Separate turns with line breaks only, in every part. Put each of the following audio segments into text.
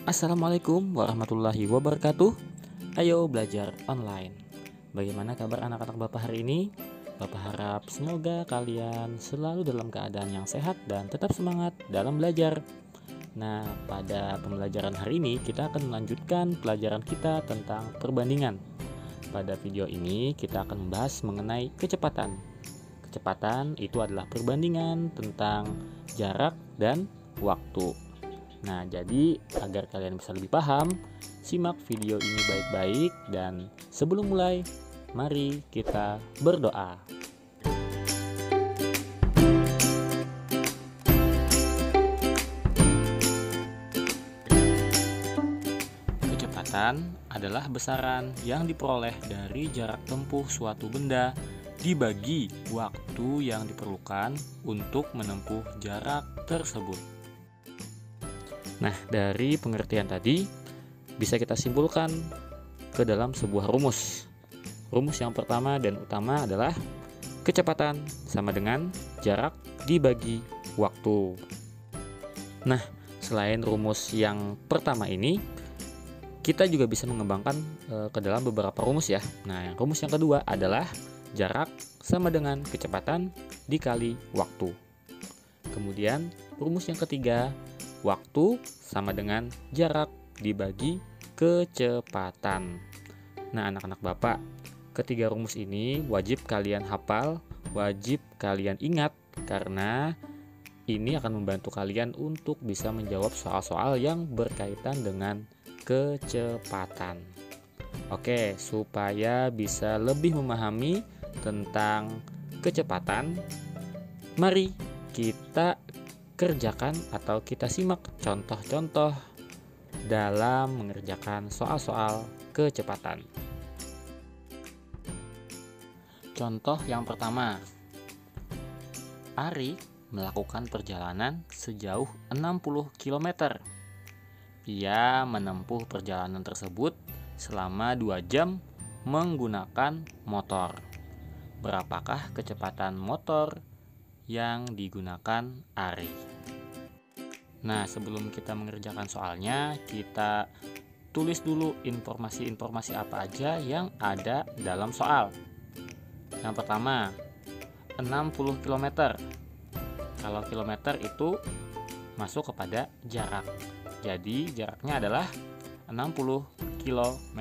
Assalamualaikum warahmatullahi wabarakatuh. Ayo belajar online. Bagaimana kabar anak-anak Bapak hari ini? Bapak harap semoga kalian selalu dalam keadaan yang sehat dan tetap semangat dalam belajar. Nah, pada pembelajaran hari ini kita akan melanjutkan pelajaran kita tentang perbandingan. Pada video ini kita akan membahas mengenai kecepatan. Kecepatan itu adalah perbandingan tentang jarak dan waktu. Nah, jadi agar kalian bisa lebih paham, simak video ini baik-baik dan sebelum mulai, mari kita berdoa. Kecepatan adalah besaran yang diperoleh dari jarak tempuh suatu benda dibagi waktu yang diperlukan untuk menempuh jarak tersebut. Nah, dari pengertian tadi bisa kita simpulkan ke dalam sebuah rumus. Rumus yang pertama dan utama adalah kecepatan sama dengan jarak dibagi waktu. Nah, selain rumus yang pertama ini, kita juga bisa mengembangkan ke dalam beberapa rumus ya. Nah, rumus yang kedua adalah jarak sama dengan kecepatan dikali waktu. Kemudian rumus yang ketiga, waktu sama dengan jarak dibagi kecepatan. Nah, anak-anak Bapak, ketiga rumus ini wajib kalian hafal, wajib kalian ingat, karena ini akan membantu kalian untuk bisa menjawab soal-soal yang berkaitan dengan kecepatan. Oke, supaya bisa lebih memahami tentang kecepatan, mari kita kerjakan atau kita simak contoh-contoh dalam mengerjakan soal-soal kecepatan. Contoh yang pertama, Ari melakukan perjalanan sejauh 60 km. Ia menempuh perjalanan tersebut selama 2 jam menggunakan motor. Berapakah kecepatan motor yang digunakan Ari? Nah, sebelum kita mengerjakan soalnya, kita tulis dulu informasi-informasi apa aja yang ada dalam soal. Yang pertama, 60 km. Kalau kilometer itu masuk kepada jarak. Jadi, jaraknya adalah 60 km.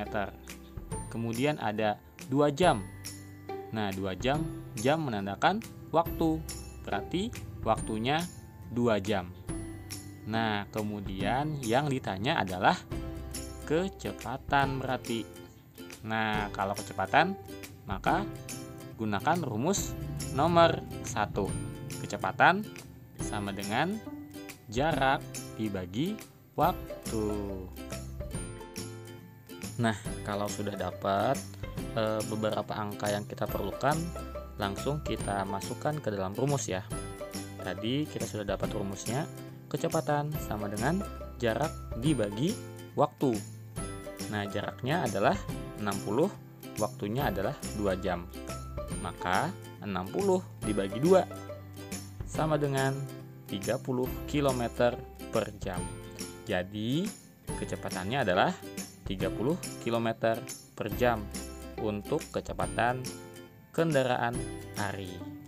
Kemudian ada 2 jam. Nah, 2 jam, jam menandakan waktu. Berarti waktunya 2 jam. Nah, kemudian yang ditanya adalah kecepatan berarti. Nah, kalau kecepatan, maka gunakan rumus nomor 1. Kecepatan sama dengan jarak dibagi waktu. Nah, kalau sudah dapat beberapa angka yang kita perlukan, langsung kita masukkan ke dalam rumus ya. Tadi kita sudah dapat rumusnya, kecepatan sama dengan jarak dibagi waktu. Nah, jaraknya adalah 60, waktunya adalah 2 jam. Maka 60 dibagi 2 sama dengan 30 km per jam. Jadi, kecepatannya adalah 30 km per jam untuk kecepatan kendaraan Ari.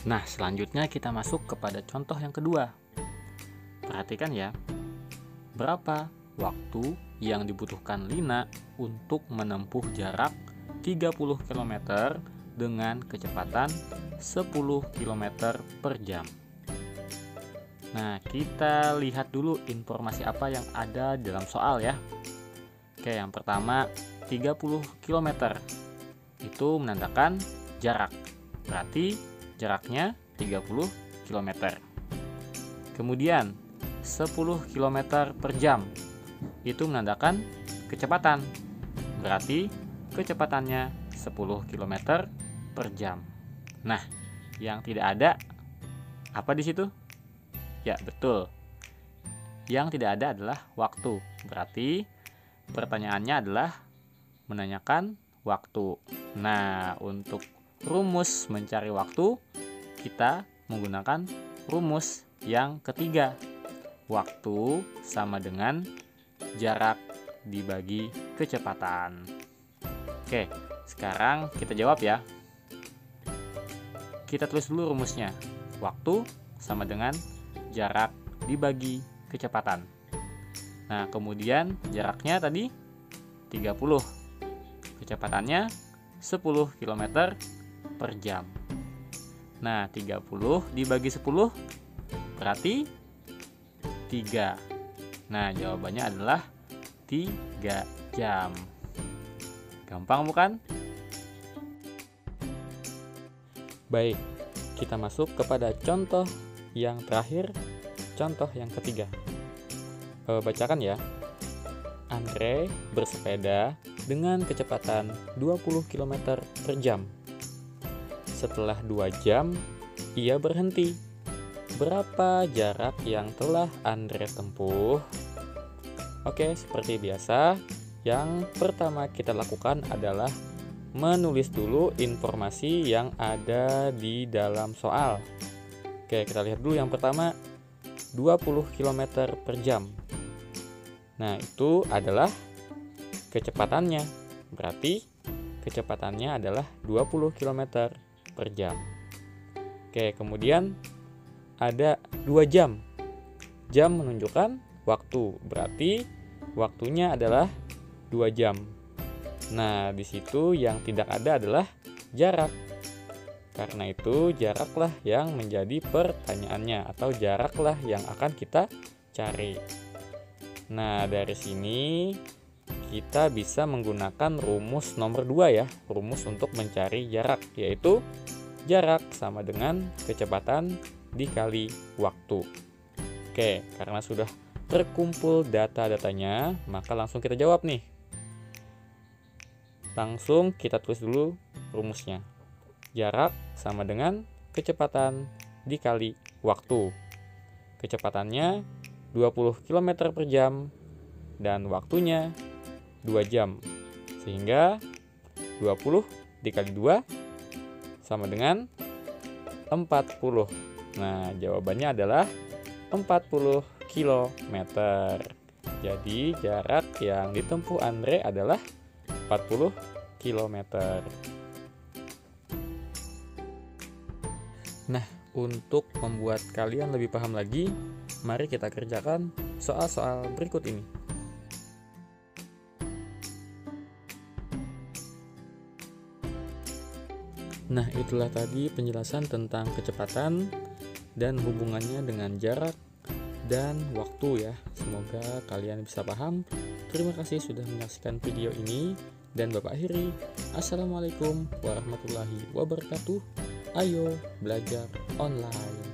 Nah, selanjutnya kita masuk kepada contoh yang kedua. Perhatikan ya, berapa waktu yang dibutuhkan Lina untuk menempuh jarak 30 km dengan kecepatan 10 km per jam. Nah, kita lihat dulu informasi apa yang ada dalam soal ya. Oke, yang pertama, 30 km. Itu menandakan jarak. Berarti jaraknya 30 km. Kemudian 10 km per jam. Itu menandakan kecepatan. Berarti kecepatannya 10 km per jam. Nah, yang tidak ada apa di situ? Ya, betul. Yang tidak ada adalah waktu. Berarti pertanyaannya adalah menanyakan waktu. Nah, untuk rumus mencari waktu, kita menggunakan rumus yang ketiga, waktu sama dengan jarak dibagi kecepatan. Oke, sekarang kita jawab ya. Kita tulis dulu rumusnya. Waktu sama dengan jarak dibagi kecepatan. Nah, kemudian jaraknya tadi 30. Kecepatannya 10 km per jam. Nah, 30 dibagi 10 berarti 3. Nah, jawabannya adalah 3 jam. Gampang bukan? Baik, kita masuk kepada contoh yang terakhir, contoh yang ketiga. Bacakan ya. Andre bersepeda dengan kecepatan 20 km per jam. Setelah 2 jam, ia berhenti. Berapa jarak yang telah Andre tempuh? Oke, seperti biasa, yang pertama kita lakukan adalah menulis dulu informasi yang ada di dalam soal. Oke, kita lihat dulu yang pertama, 20 km per jam. Nah, itu adalah kecepatannya. Berarti kecepatannya adalah 20 km per jam. Oke, kemudian ada 2 jam. Jam menunjukkan waktu, berarti waktunya adalah 2 jam. Nah, di situ yang tidak ada adalah jarak. Karena itu jaraklah yang menjadi pertanyaannya, atau jaraklah yang akan kita cari. Nah, dari sini kita bisa menggunakan rumus nomor 2 ya, rumus untuk mencari jarak, yaitu jarak sama dengan kecepatan dikali waktu. Oke, karena sudah terkumpul data-datanya, maka langsung kita jawab nih. Langsung kita tulis dulu rumusnya. Jarak sama dengan kecepatan dikali waktu. Kecepatannya 20 km per jam dan waktunya 2 jam. Sehingga 20 dikali 2 sama dengan 40. Nah, jawabannya adalah 40 km. Jadi jarak yang ditempuh Andre adalah 40 km. Nah, untuk membuat kalian lebih paham lagi, mari kita kerjakan soal-soal berikut ini. Nah, itulah tadi penjelasan tentang kecepatan dan hubungannya dengan jarak dan waktu ya. Semoga kalian bisa paham. Terima kasih sudah menyaksikan video ini, dan Bapak akhiri. Assalamualaikum warahmatullahi wabarakatuh. Ayo belajar online.